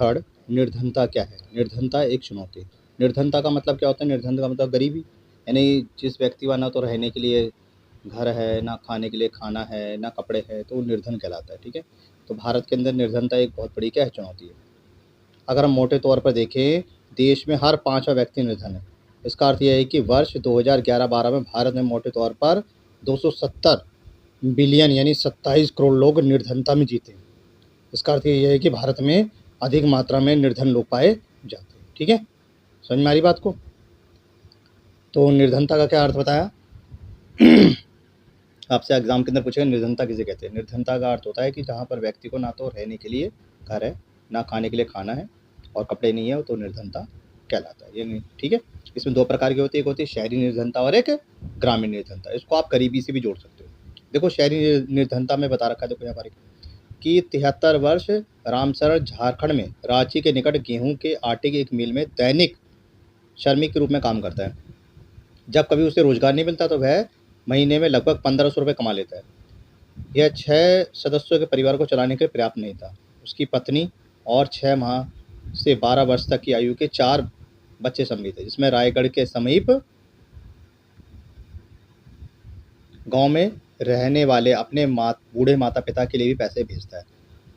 Third, निर्धनता क्या है? निर्धनता एक चुनौती। निर्धनता का मतलब क्या होता है? निर्धनता का मतलब गरीबी, यानी जिस व्यक्ति का ना तो रहने के लिए घर है, ना खाने के लिए खाना है, ना कपड़े हैं, तो वो निर्धन कहलाता है। ठीक है, तो भारत के अंदर निर्धनता एक बहुत बड़ी क्या है? चुनौती है। अगर हम मोटे तौर पर देखें, देश में हर 5वां व्यक्ति निर्धन है। इसका अर्थ यह है कि वर्ष 2011-12 में भारत में मोटे तौर पर 270 बिलियन यानी 27 करोड़ लोग निर्धनता में जीते हैं। इसका अर्थ ये है कि भारत में अधिक मात्रा में निर्धन लोग पाए जाते हैं। ठीक है, समझ में आ रही बात को? तो निर्धनता का क्या अर्थ बताया? आपसे एग्जाम के अंदर पूछेगा निर्धनता किसे कहते हैं? निर्धनता का अर्थ होता है कि जहाँ पर व्यक्ति को ना तो रहने के लिए घर है, ना खाने के लिए खाना है और कपड़े नहीं है, तो निर्धनता कहलाता है। ये नहीं, ठीक है। इसमें दो प्रकार की होती है, एक होती है शहरी निर्धनता और एक ग्रामीण निर्धनता। इसको आप गरीबी से भी जोड़ सकते हो। देखो शहरी निर्धनता में बता रखा है, देखो यहाँ पर कि 73 वर्ष रामसरण झारखंड में रांची के निकट गेहूं के आटे की एक मिल में दैनिक श्रमिक के रूप में काम करता है। जब कभी उसे रोजगार नहीं मिलता तो वह महीने में लगभग 1500 रुपये कमा लेता है। यह 6 सदस्यों के परिवार को चलाने के लिए पर्याप्त नहीं था। उसकी पत्नी और 6 माह से 12 वर्ष तक की आयु के 4 बच्चे सम्मिलित थे, जिसमें रायगढ़ के समीप गांव में रहने वाले अपने बूढ़े माता पिता के लिए भी पैसे भेजता है।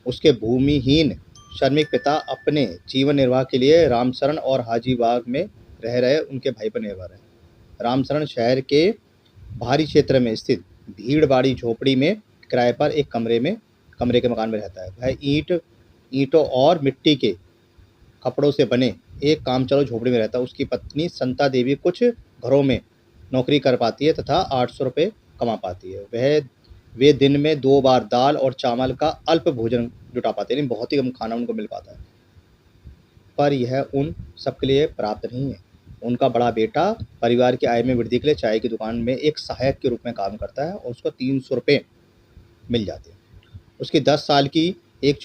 उसके भूमिहीन श्रमिक पिता अपने जीवन निर्वाह के लिए रामसरण और हाजीबाग में रह रहे उनके भाई पर निर्भर है। रामसरण शहर के बाहरी क्षेत्र में स्थित भीड़बाड़ी झोपड़ी में किराए पर एक कमरे के मकान में रहता है। वह ईंटों और मिट्टी के कपड़ों से बने एक कामचलाऊ झोपड़ी में रहता है। उसकी पत्नी संता देवी कुछ घरों में नौकरी कर पाती है तथा 800 रुपये कमा पाती है। वे दिन में 2 बार दाल और चावल का अल्प भोजन जुटा पाते हैं, यानी बहुत ही कम खाना उनको मिल पाता है। पर यह उन सबके लिए प्राप्त नहीं है। उनका बड़ा बेटा परिवार की आय में वृद्धि के लिए चाय की दुकान में एक सहायक के रूप में काम करता है और उसको 300 रुपये मिल जाते हैं। उसकी 10 साल की एक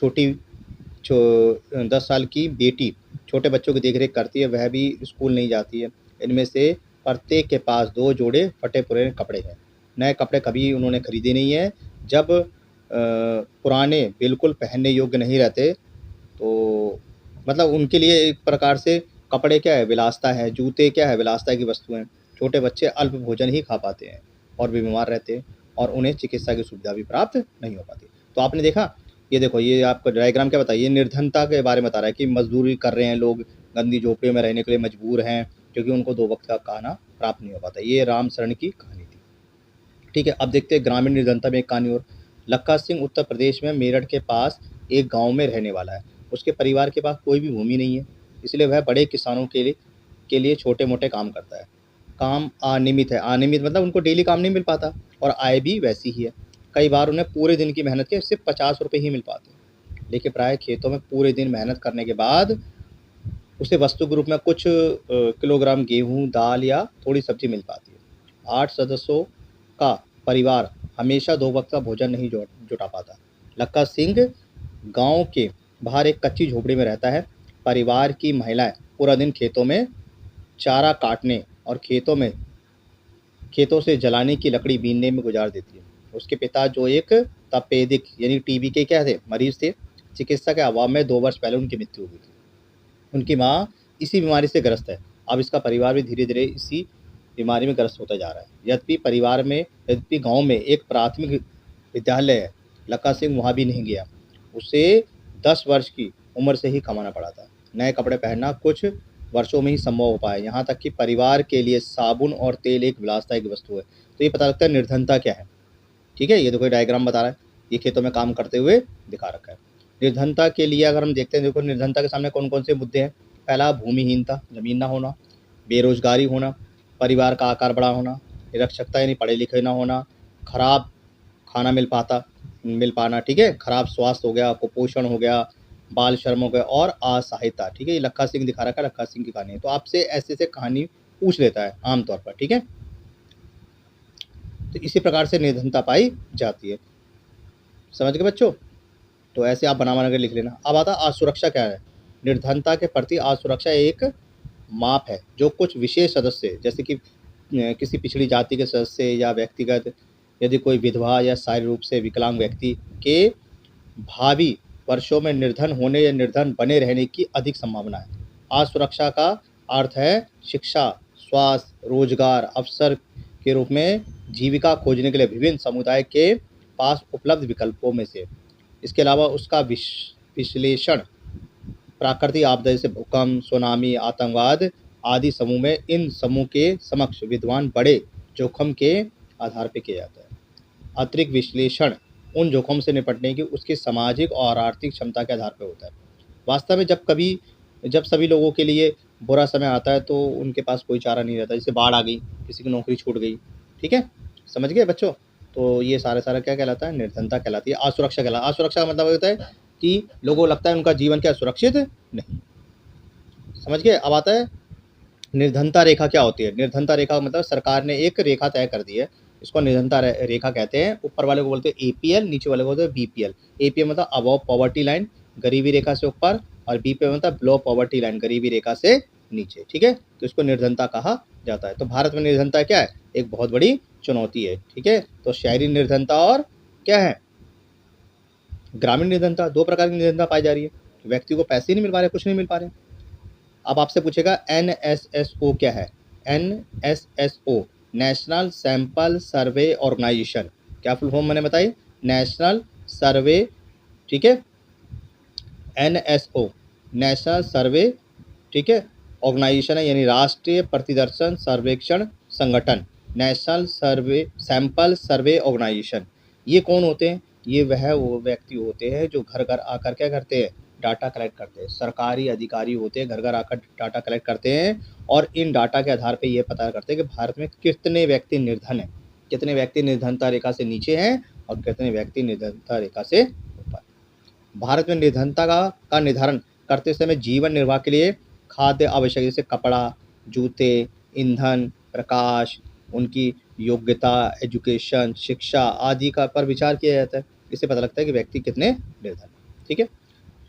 10 साल की बेटी छोटे बच्चों की देखरेख करती है, वह भी स्कूल नहीं जाती है। इनमें से प्रत्येक के पास 2 जोड़े फटे पुराने कपड़े हैं। नए कपड़े कभी उन्होंने खरीदे नहीं है। जब पुराने बिल्कुल पहनने योग्य नहीं रहते, तो मतलब उनके लिए एक प्रकार से कपड़े क्या है? विलासिता है। जूते क्या है? विलासिता की वस्तुएं। छोटे बच्चे अल्प भोजन ही खा पाते हैं और भी बीमार रहते हैं और उन्हें चिकित्सा की सुविधा भी प्राप्त नहीं हो पाती। तो आपने देखा, ये देखो, ये आपका डायग्राम क्या बताइए? निर्धनता के बारे में बता रहा है कि मजदूरी कर रहे हैं लोग, गंदी झोपड़ियों में रहने के लिए मजबूर हैं क्योंकि उनको 2 वक्त का खाना प्राप्त नहीं हो पाता। ये रामसरण की कहानी थी। ठीक है, अब देखते हैं ग्रामीण निर्धनता में एक कहानी और। लक्का सिंह उत्तर प्रदेश में मेरठ के पास एक गांव में रहने वाला है। उसके परिवार के पास कोई भी भूमि नहीं है, इसलिए वह बड़े किसानों के लिए छोटे मोटे काम करता है। काम अनियमित है। अनियमित मतलब उनको डेली काम नहीं मिल पाता और आय भी वैसी ही है। कई बार उन्हें पूरे दिन की मेहनत के सिर्फ 50 रुपये ही मिल पाते हैं। लेकिन प्राय खेतों में पूरे दिन मेहनत करने के बाद उसे वस्तु के रूप में कुछ किलोग्राम गेहूँ, दाल या थोड़ी सब्जी मिल पाती है। 8 सदस्यों का परिवार हमेशा 2 वक्त का भोजन नहीं जुटा पाता। लक्का सिंह गांव के बाहर एक कच्ची झोपड़ी में रहता है। परिवार की महिलाएं पूरा दिन खेतों में चारा काटने और खेतों से जलाने की लकड़ी बीनने में गुजार देती है। उसके पिता जो एक तपेदिक यानी टीबी के क्या थे? मरीज थे। चिकित्सा के अभाव में 2 वर्ष पहले उनकी मृत्यु हो गई थी। उनकी माँ इसी बीमारी से ग्रस्त है। अब इसका परिवार भी धीरे धीरे इसी बीमारी में ग्रस्त होता जा रहा है। यद्यपि गांव में एक प्राथमिक विद्यालय है, लक्का सिंह वहाँ भी नहीं गया। उसे 10 वर्ष की उम्र से ही कमाना पड़ा था। नए कपड़े पहनना कुछ वर्षों में ही संभव हो पाया, यहाँ तक कि परिवार के लिए साबुन और तेल एक विलासिता की वस्तु है। तो ये पता लगता है निर्धनता क्या है। ठीक है, ये देखो डायग्राम बता रहा है, ये खेतों में काम करते हुए दिखा रखा है। निर्धनता के लिए अगर हम देखते हैं, देखो निर्धनता के सामने कौन कौन से मुद्दे हैं। पहला, भूमिहीनता, जमीन ना होना, बेरोजगारी होना, परिवार का आकार बड़ा होना, निरक्षरता यानी पढ़े लिखे ना होना, खराब खाना मिल पाना, ठीक है, खराब स्वास्थ्य हो गया, कुपोषण हो गया, बाल श्रम हो गया और असहायता। ठीक है, ये लक्का सिंह दिखा रखा है, लक्का सिंह की कहानी है। तो आपसे ऐसे ऐसे कहानी पूछ लेता है आमतौर पर। ठीक है, तो इसी प्रकार से निर्धनता पाई जाती है। समझ गए बच्चों? तो ऐसे आप बना के लिख लेना। अब आता असुरक्षा क्या है? निर्धनता के प्रति असुरक्षा एक माप है जो कुछ विशेष सदस्य, जैसे कि किसी पिछड़ी जाति के सदस्य या व्यक्तिगत, यदि कोई विधवा या शारीरिक रूप से विकलांग व्यक्ति के भावी वर्षों में निर्धन होने या निर्धन बने रहने की अधिक संभावना है। असुरक्षा का अर्थ है शिक्षा, स्वास्थ्य, रोजगार, अवसर के रूप में जीविका खोजने के लिए विभिन्न समुदाय के पास उपलब्ध विकल्पों में से। इसके अलावा उसका विश्लेषण प्राकृतिक आपदा जैसे भूकंप, सुनामी, आतंकवाद आदि समूह में इन समूह के समक्ष विद्यमान बड़े जोखिम के आधार पर किया जाता है। अतिरिक्त विश्लेषण उन जोखिम से निपटने की उसकी सामाजिक और आर्थिक क्षमता के आधार पर होता है। वास्तव में जब सभी लोगों के लिए बुरा समय आता है तो उनके पास कोई चारा नहीं रहता। जैसे बाढ़ आ गई, किसी की नौकरी छूट गई, ठीक है, समझ गए बच्चों? तो ये सारा क्या कहलाता है? निर्धनता कहलाती है। असुरक्षा कहलाता है। असुरक्षा का मतलब होता है कि लोगों को लगता है उनका जीवन क्या सुरक्षित नहीं। समझ गए? अब आता है निर्धनता रेखा क्या होती है। निर्धनता रेखा मतलब सरकार ने एक रेखा तय कर दी है, इसको निर्धनता रेखा कहते हैं। ऊपर वाले को बोलते हैं APL, नीचे वाले को बोलते हैं BPL। APL मतलब अबव पॉवर्टी लाइन, गरीबी रेखा से ऊपर, और BPL मतलब बिलो पॉवर्टी लाइन, गरीबी रेखा से नीचे, ठीक है। तो इसको निर्धनता कहा जाता है। तो भारत में निर्धनता क्या है? एक बहुत बड़ी चुनौती है, ठीक है। तो शहरी निर्धनता और क्या है, ग्रामीण निर्धनता, दो प्रकार की निर्धनता पाई जा रही है। व्यक्ति को पैसे नहीं मिल पा रहे, कुछ नहीं मिल पा रहे। अब आपसे पूछेगा NSSO क्या है। NSSO national sample survey organisation, क्या फुल फॉर्म मैंने बताई? नेशनल सर्वे, ठीक है, NSO नेशनल सर्वे, ठीक है, ऑर्गेनाइजेशन है, यानी राष्ट्रीय प्रतिदर्शन सर्वेक्षण संगठन, नेशनल सर्वे सैंपल सर्वे ऑर्गेनाइजेशन। ये कौन होते हैं? ये वो व्यक्ति होते हैं जो घर घर आकर क्या करते हैं? डाटा कलेक्ट करते हैं। सरकारी अधिकारी होते हैं, घर घर आकर डाटा कलेक्ट करते हैं और इन डाटा के आधार पर ये पता करते हैं कि भारत में कितने व्यक्ति निर्धन हैं, कितने व्यक्ति निर्धनता रेखा से नीचे हैं और कितने व्यक्ति निर्धनता रेखा से ऊपर। भारत में निर्धनता का निर्धारण करते समय जीवन निर्वाह के लिए खाद्य आवश्यक जैसे कपड़ा, जूते, ईंधन, प्रकाश, उनकी योग्यता, एजुकेशन, शिक्षा आदि का पर विचार किया जाता है। इससे पता लगता है कि व्यक्ति कितने निर्धन है, ठीक है।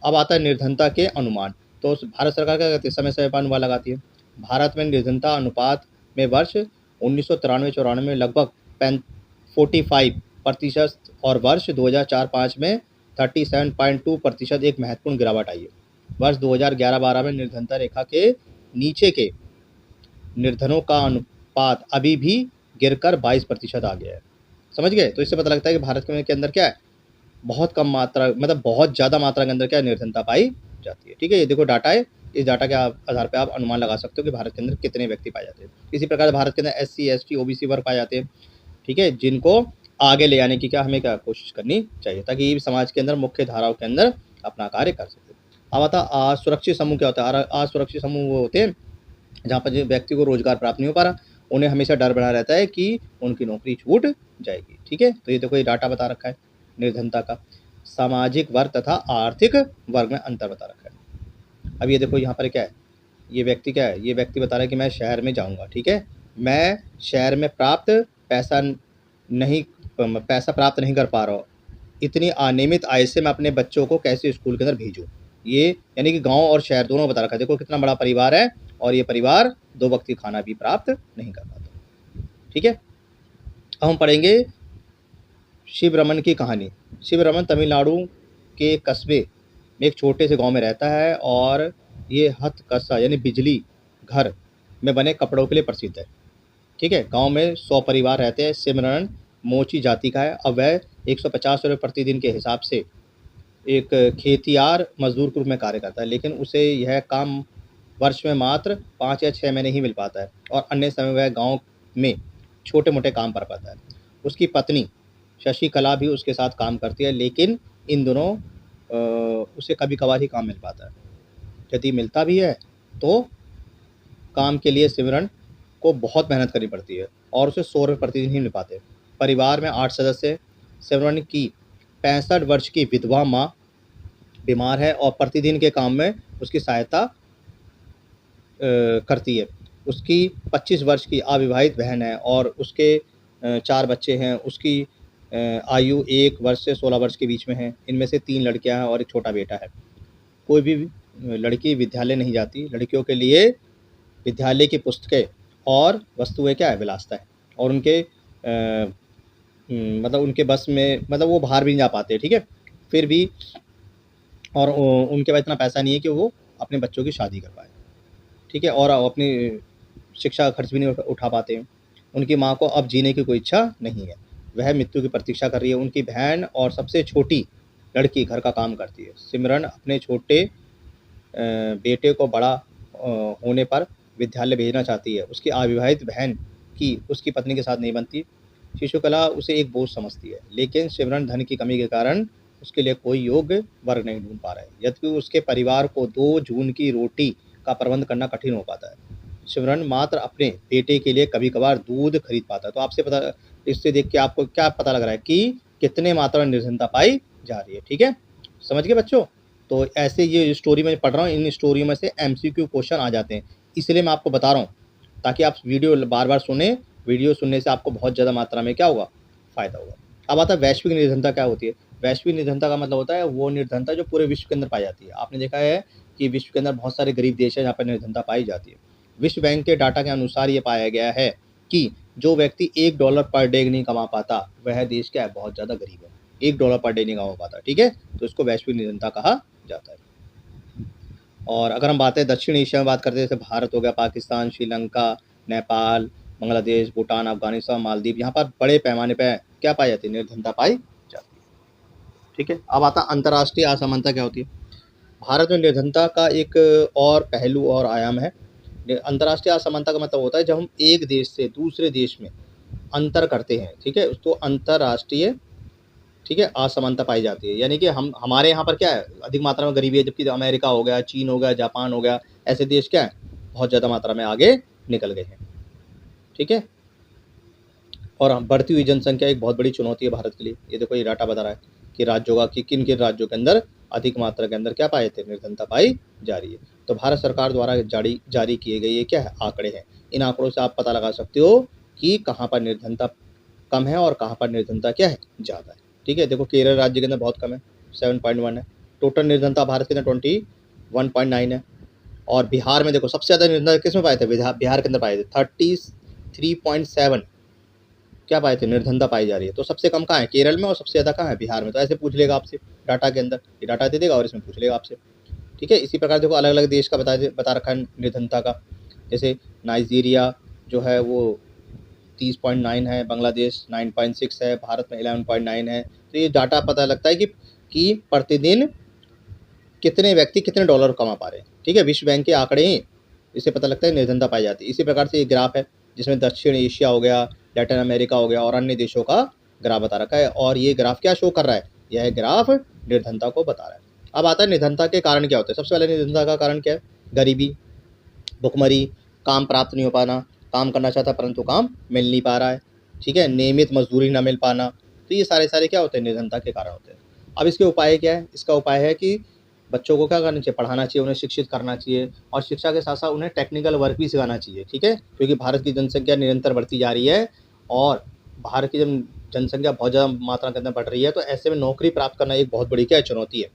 अब आता है निर्धनता के अनुमान। तो भारत सरकार क्या करती है? समय समय पर अनुमान लगाती है। भारत में निर्धनता अनुपात में वर्ष 1993-94 में लगभग 45% और वर्ष 2004-05 में 37.2% एक महत्वपूर्ण गिरावट आई है। वर्ष 2011-12 में निर्धनता रेखा के नीचे के निर्धनों का अनुपात अभी भी गिरकर 22% आ गया है। समझ गए? तो इससे पता लगता है कि भारत के अंदर क्या है, बहुत कम मात्रा, मतलब बहुत ज़्यादा मात्रा के अंदर क्या निर्धनता पाई जाती है, ठीक है। ये देखो डाटा है, इस डाटा के आधार पर आप अनुमान लगा सकते हो कि भारत के अंदर कितने व्यक्ति पाए जाते हैं। इसी प्रकार भारत के अंदर SC ST OBC वर्ग पाए जाते हैं, ठीक है, जिनको आगे ले आने की हमें कोशिश करनी चाहिए ताकि ये समाज के अंदर मुख्य धाराओं के अंदर अपना कार्य कर सके। अब आता असुरक्षित समूह क्या होता है? असुरक्षित समूह वो होते हैं जहाँ पर जो व्यक्ति को रोजगार प्राप्त नहीं हो पा रहा, उन्हें हमेशा डर बना रहता है कि उनकी नौकरी छूट जाएगी, ठीक है। तो ये देखो ये डाटा बता रखा है निर्धनता का, सामाजिक वर्ग तथा आर्थिक वर्ग में अंतर बता रखा है। अब ये देखो यहाँ पर क्या है, ये व्यक्ति क्या है? ये व्यक्ति बता रहा है कि मैं शहर में जाऊँगा, ठीक है, मैं शहर में पैसा प्राप्त नहीं कर पा रहा हूँ, इतनी अनियमित आय से मैं अपने बच्चों को कैसे स्कूल के अंदर भेजूँ। ये यानी कि गांव और शहर दोनों बता रखा है। देखो कितना बड़ा परिवार है और ये परिवार 2 वक्त की खाना भी प्राप्त नहीं कर पाता, ठीक है। अब हम पढ़ेंगे शिवरमन की कहानी। शिवरमन तमिलनाडु के कस्बे में एक छोटे से गांव में रहता है और ये हथकसा यानी बिजली घर में बने कपड़ों के लिए प्रसिद्ध है, ठीक है। गांव में 100 परिवार रहते हैं। शिवरमन मोची जाति का है। अब वह 150 रुपये प्रतिदिन के हिसाब से एक खेतियार मजदूर के रूप में कार्य करता है, लेकिन उसे यह काम वर्ष में मात्र 5 या 6 महीने ही मिल पाता है और अन्य समय वह गांव में छोटे मोटे काम कर पाता है। उसकी पत्नी शशिकला भी उसके साथ काम करती है, लेकिन इन दोनों उसे कभी कभार ही काम मिल पाता है। यदि मिलता भी है तो काम के लिए सिमरन को बहुत मेहनत करनी पड़ती है और उसे 100 रुपये प्रतिदिन ही मिल पाते हैं। परिवार में 8 सदस्य। सिमरन की 65 वर्ष की विधवा माँ बीमार है और प्रतिदिन के काम में उसकी सहायता करती है। उसकी 25 वर्ष की अविवाहित बहन है और उसके 4 बच्चे हैं। उसकी आयु 1 वर्ष से 16 वर्ष के बीच में है। इनमें से 3 लड़कियां हैं और एक छोटा बेटा है। कोई भी लड़की विद्यालय नहीं जाती। लड़कियों के लिए विद्यालय की पुस्तकें और वस्तुएं क्या है, विलासिता है और उनके मतलब उनके बस में, मतलब वो बाहर भी नहीं जा पाते, ठीक है। फिर भी और उनके पास इतना पैसा नहीं है कि वो अपने बच्चों की शादी कर पाए, ठीक है, और अपनी शिक्षा का खर्च भी नहीं उठा पाते हैं। उनकी माँ को अब जीने की कोई इच्छा नहीं है, वह मृत्यु की प्रतीक्षा कर रही है। उनकी बहन और सबसे छोटी लड़की घर का काम करती है। सिमरन अपने छोटे बेटे को बड़ा होने पर विद्यालय भेजना चाहती है। उसकी अविवाहित बहन की उसकी पत्नी के साथ नहीं बनती। शिशुकला उसे एक बोझ समझती है, लेकिन सिमरन धन की कमी के कारण उसके लिए कोई योग्य वर्ग नहीं ढूंढ पा रहा है। यद्यपि उसके परिवार को 2 जून की रोटी का प्रबंध करना कठिन हो पाता है। सिमरन मात्र अपने बेटे के लिए कभी कभार दूध खरीद पाता है। तो आपसे पता, इससे देख के आपको क्या पता लग रहा है कि कितने मात्रा में निर्धनता पाई जा रही है, ठीक है, समझ गए बच्चों। तो ऐसे ये स्टोरी मैं पढ़ रहा हूँ, इन स्टोरियों में से MCQ क्वेश्चन आ जाते हैं, इसलिए मैं आपको बता रहा हूँ ताकि आप वीडियो बार बार सुने। वीडियो सुनने से आपको बहुत ज़्यादा मात्रा में क्या होगा, फ़ायदा होगा। अब आता है वैश्विक निर्धनता क्या होती है। वैश्विक निर्धनता का मतलब होता है वो निर्धनता जो पूरे विश्व के अंदर पाई जाती है। आपने देखा है कि विश्व के अंदर बहुत सारे गरीब देश हैं जहाँ पर निर्धनता पाई जाती है। विश्व बैंक के डाटा के अनुसार ये पाया गया है कि जो व्यक्ति $1 पर डे नहीं कमा पाता वह देश क्या है, बहुत ज़्यादा गरीब है। $1 पर डे नहीं कमा पाता, ठीक है, तो इसको वैश्विक निर्धनता कहा जाता है। और अगर हम बातें दक्षिण एशिया में बात करते हैं, जैसे भारत हो गया, पाकिस्तान, श्रीलंका, नेपाल, बांग्लादेश, भूटान, अफगानिस्तान, मालदीव, यहाँ पर बड़े पैमाने पर क्या पाई जाती है, निर्धनता पाई जाती है, ठीक है। अब आता अंतर्राष्ट्रीय असमानता क्या होती है। भारत में निर्धनता का एक और पहलू और आयाम है। अंतर्राष्ट्रीय असमानता का मतलब होता है जब हम एक देश से दूसरे देश में अंतर करते हैं, ठीक है, उसको अंतर्राष्ट्रीय, ठीक है, असमानता पाई जाती है। यानी कि हम हमारे यहाँ पर क्या है, अधिक मात्रा में गरीबी है, जबकि अमेरिका हो गया, चीन हो गया, जापान हो गया, ऐसे देश क्या है, बहुत ज़्यादा मात्रा में आगे निकल गए हैं, ठीक है। और बढ़ती हुई जनसंख्या एक बहुत बड़ी चुनौती है भारत के लिए। ये देखो ये डाटा बता रहा है कि राज्यों का कि किन किन राज्यों के अंदर अधिक मात्रा के अंदर क्या पाए थे, निर्धनता पाई जा रही है। तो भारत सरकार द्वारा जारी किए गए ये क्या है, आंकड़े हैं। इन आंकड़ों से आप पता लगा सकते हो कि कहाँ पर निर्धनता कम है और कहाँ पर निर्धनता क्या है, ज़्यादा है, ठीक है। देखो केरल राज्य के अंदर बहुत कम है, 7.1 है। टोटल निर्धनता भारत के अंदर 21.9 है। और बिहार में देखो सबसे ज़्यादा निर्धनता किस में पाए थे, बिहार के अंदर पाए थे 33.7 क्या पाए थे, निर्धनता पाई जा रही है। तो सबसे कम कहाँ है, केरल में, और सबसे ज़्यादा कहाँ है, बिहार में। तो ऐसे पूछ लेगा आपसे डाटा के अंदर, ये डाटा दे देगा और इसमें पूछ लेगा आपसे, ठीक है। इसी प्रकार देखो अलग अलग देश का बता रखा है निर्धनता का। जैसे नाइजीरिया जो है वो 30.9 है, बांग्लादेश 9.6 है, भारत में 11.9 है। तो ये डाटा पता लगता है कि प्रतिदिन कितने व्यक्ति कितने डॉलर कमा पा रहे हैं, ठीक है, विश्व बैंक के आंकड़े ही इससे पता लगता है निर्धनता पाई जाती है। इसी प्रकार से ये ग्राफ है जिसमें दक्षिण एशिया हो गया, लैटिन अमेरिका हो गया और अन्य देशों का ग्राफ बता रखा है। और ये ग्राफ क्या शो कर रहा है, यह ग्राफ निर्धनता को बता रहा है। अब आता है निर्धनता के कारण क्या होते हैं। सबसे पहले निर्धनता का कारण क्या है, गरीबी, भुखमरी, काम प्राप्त नहीं हो पाना, काम करना चाहता परंतु काम मिल नहीं पा रहा है, ठीक है, नियमित मजदूरी ना मिल पाना। तो ये सारे क्या होते हैं, निर्धनता के कारण होते हैं। अब इसके उपाय क्या है, इसका उपाय है कि बच्चों को क्या करना चाहिए, पढ़ाना चाहिए, उन्हें शिक्षित करना चाहिए और शिक्षा के साथ साथ उन्हें टेक्निकल वर्क भी सिखाना चाहिए, ठीक है, क्योंकि भारत की जनसंख्या निरंतर बढ़ती जा रही है और भारत की जब जनसंख्या बहुत ज़्यादा मात्रा के अंदर बढ़ रही है तो ऐसे में नौकरी प्राप्त करना एक बहुत बड़ी क्या चुनौती है,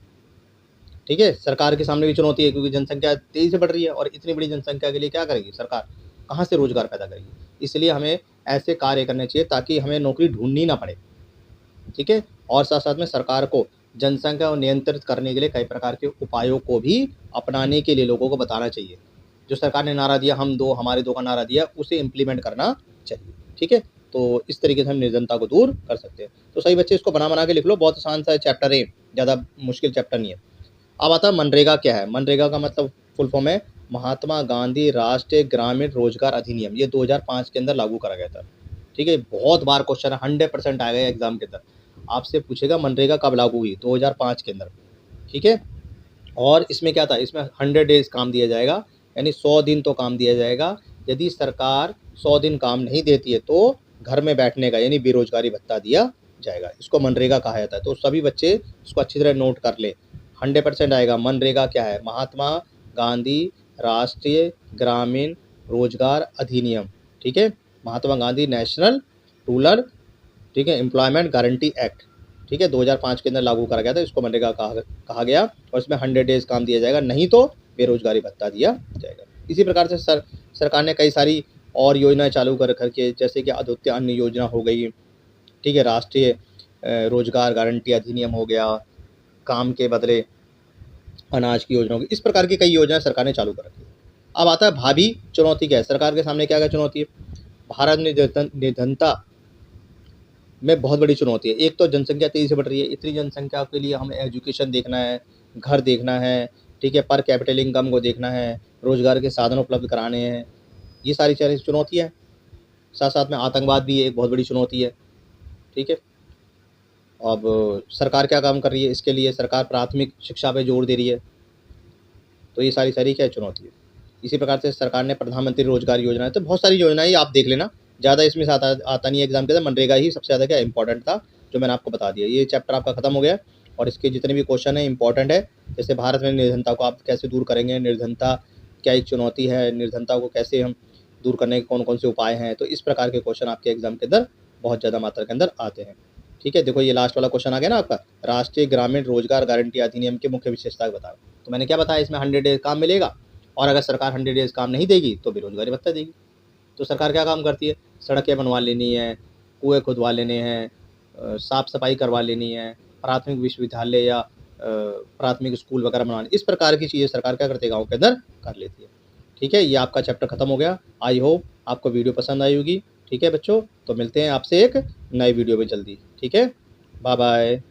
ठीक है। सरकार के सामने भी चुनौती है क्योंकि जनसंख्या तेज़ी से बढ़ रही है और इतनी बड़ी जनसंख्या के लिए क्या करेगी सरकार, कहाँ से रोजगार पैदा करेगी। इसलिए हमें ऐसे कार्य करने चाहिए ताकि हमें नौकरी ढूंढनी ना पड़े, ठीक है। और साथ साथ में सरकार को जनसंख्या को नियंत्रित करने के लिए कई प्रकार के उपायों को भी अपनाने के लिए लोगों को बताना चाहिए। जो सरकार ने नारा दिया, हम दो हमारे दो का नारा दिया, उसे इम्प्लीमेंट करना चाहिए, ठीक है। तो इस तरीके से हम निर्धनता को दूर कर सकते हैं। तो सही बच्चे इसको बना के लिख लो, बहुत आसान सा चैप्टर है, ज़्यादा मुश्किल चैप्टर नहीं है। अब आता है मनरेगा क्या है। मनरेगा का मतलब फुल फॉर्म है महात्मा गांधी राष्ट्रीय ग्रामीण रोजगार अधिनियम। ये 2005 के अंदर लागू करा गया था, ठीक है। बहुत बार क्वेश्चन है, 100% आएगा एग्जाम के अंदर, आपसे पूछेगा मनरेगा कब लागू हुई, 2005 के अंदर, ठीक है। और इसमें क्या था, इसमें 100 डेज काम दिया जाएगा, यानी 100 दिन तो काम दिया जाएगा। यदि सरकार 100 दिन काम नहीं देती है तो घर में बैठने का यानी बेरोजगारी भत्ता दिया जाएगा। इसको मनरेगा कहा जाता है। तो सभी बच्चे इसको अच्छी तरह नोट कर ले, 100% आएगा। मनरेगा क्या है, महात्मा गांधी राष्ट्रीय ग्रामीण रोजगार अधिनियम, ठीक है, महात्मा गांधी नेशनल रूरल, ठीक है, एम्प्लॉयमेंट गारंटी एक्ट, ठीक है, 2005 के अंदर लागू करा गया था। इसको मनरेगा कहा गया और इसमें 100 डेज काम दिया जाएगा, नहीं तो बेरोजगारी भत्ता दिया जाएगा। इसी प्रकार से सरकार ने कई सारी और योजनाएं चालू कर करके, जैसे कि अद्वितीय अन्न योजना हो गई, ठीक है, राष्ट्रीय रोजगार गारंटी अधिनियम हो गया, काम के बदले अनाज की योजनाओं की, इस प्रकार की कई योजनाएं सरकार ने चालू कर रखी है। अब आता है भावी चुनौती क्या है, सरकार के सामने क्या क्या चुनौती है। भारत में निर्धनता में बहुत बड़ी चुनौती है। एक तो जनसंख्या तेजी से बढ़ रही है, इतनी जनसंख्या के लिए हमें एजुकेशन देखना है, घर देखना है, ठीक है, पर कैपिटल इनकम को देखना है, रोजगार के साधन उपलब्ध कराने हैं, ये सारी चुनौतियाँ हैं। साथ साथ में आतंकवाद भी एक बहुत बड़ी चुनौती है, ठीक है। अब सरकार क्या काम कर रही है, इसके लिए सरकार प्राथमिक शिक्षा पे जोर दे रही है, तो ये सारी क्या चुनौती है। इसी प्रकार से सरकार ने प्रधानमंत्री रोजगार योजना, तो बहुत सारी योजनाएं आप देख लेना, ज़्यादा इसमें से आता नहीं है एग्जाम के अंदर। मनरेगा ही सबसे ज़्यादा क्या इंपॉर्टेंट था, जो मैंने आपको बता दिया। ये चैप्टर आपका खत्म हो गया और इसके जितने भी क्वेश्चन है इंपॉर्टेंट है। जैसे भारत में निर्धनता को आप कैसे दूर करेंगे, निर्धनता क्या एक चुनौती है, निर्धनता को कैसे हम दूर करने के कौन कौन से उपाय हैं, तो इस प्रकार के क्वेश्चन आपके एग्जाम के अंदर बहुत ज़्यादा मात्रा के अंदर आते हैं, ठीक है। देखो ये लास्ट वाला क्वेश्चन आ गया ना आपका, राष्ट्रीय ग्रामीण रोजगार गारंटी अधिनियम की मुख्य विशेषता बताओ। तो मैंने क्या बताया, इसमें 100 डेज काम मिलेगा, और अगर सरकार 100 डेज काम नहीं देगी तो बेरोजगारी भत्ता देगी। तो सरकार क्या काम करती है, सड़कें बनवा लेनी है, कुएँ खुदवा लेने हैं, साफ सफाई करवा लेनी है, प्राथमिक विश्वविद्यालय या प्राथमिक स्कूल वगैरह बनवाने, इस प्रकार की चीज़ें सरकार क्या करती है, गाँव के अंदर कर लेती है, ठीक है। ये आपका चैप्टर खत्म हो गया। आई होप आपको वीडियो पसंद आई होगी, ठीक है बच्चों। तो मिलते हैं आपसे एक नई वीडियो में जल्दी, ठीक है। Bye bye.